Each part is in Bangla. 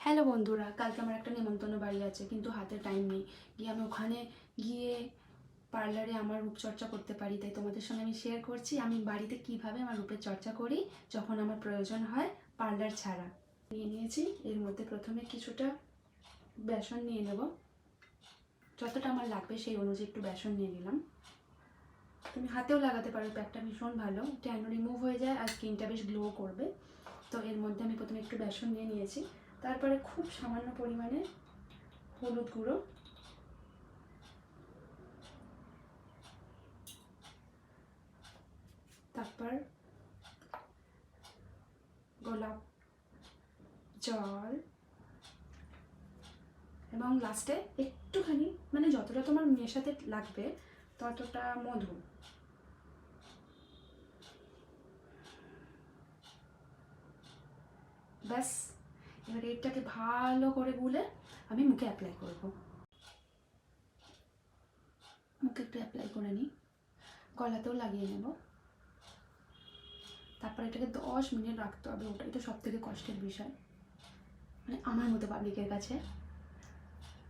হ্যালো বন্ধুরা, কালকে আমার একটা নেমন্তন্ন বাড়ি আছে, কিন্তু হাতে টাইম নেই। আমি ওখানে গিয়ে পার্লারে আমার রূপচর্চা করতে পারি, তাই তোমাদের সঙ্গে আমি শেয়ার করছি আমি বাড়িতে কিভাবে আমার রূপের চর্চা করি যখন আমার প্রয়োজন হয় পার্লার ছাড়া। নিয়ে নিয়েছি, এর মধ্যে প্রথমে কিছুটা বেসন নিয়ে নেব। যতটা আমার লাগবে সেই অনুযায়ী একটু বেসন নিয়ে নিলাম। তুমি হাতেও লাগাতে পারো, প্যাকটা ভীষণ ভালো, ট্যান রিমুভ হয়ে যায় আর স্কিনটা বেশ গ্লো করবে। তো এর মধ্যে আমি প্রথমে একটু বেসন নিয়ে নিয়েছি, তারপরে খুব সামান্য পরিমাণে হলুদ গুঁড়ো, তারপর গোলাপ জল, এবং লাস্টে একটুখানি, মানে যতটা তোমার মেশাতে লাগবে ততটা মধু। ব্যাস, এবার এটাকে ভালো করে গুলে আমি মুখে অ্যাপ্লাই করব। মুখে একটু অ্যাপ্লাই করে নিই, গলাতেও লাগিয়ে নেব। তারপর এটাকে 10 মিনিট রাখতে হবে, ওটাই তো সব থেকে কষ্টের বিষয়, মানে আমার মতো পাবলিকের কাছে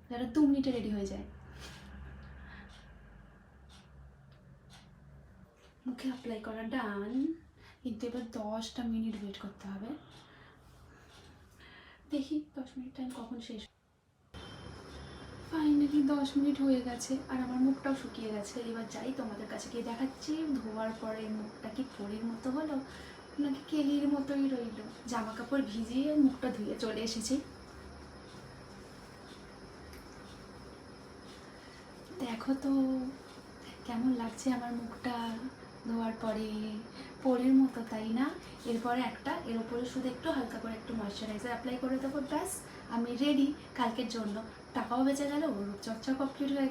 যারা 2 মিনিটে রেডি হয়ে যায়। মুখে অ্যাপ্লাই করা ডান, কিন্তু এবার 10টা মিনিট ওয়েট করতে হবে। দেখি 10 মিনিট টাইম কখন শেষ। ফাইনালি 10 মিনিট হয়ে গেছে আর আমার মুখটাও শুকিয়ে গেছে। এবার যাই তোমাদের কাছে গিয়ে দেখাচ্ছি ধোয়ার পরে মুখটা কি পরীর মতো হলো নাকি কেলির মতোই রইলো। জামা কাপড় ভিজিয়ে মুখটা ধুয়ে চলে এসেছি। দেখো তো কেমন লাগছে আমার মুখটা ধোয়ার পরে, পরের মতো তাই না? এরপরে এর উপরে শুধু একটু হালকা করে একটু ময়শ্চারাইজার অ্যাপ্লাই করে দেবো, ব্যাস আমি রেডি কালকের জন্য। টাকাও বেঁচে গেল, রূপচর্চা কমপ্লিট হয়ে গেল।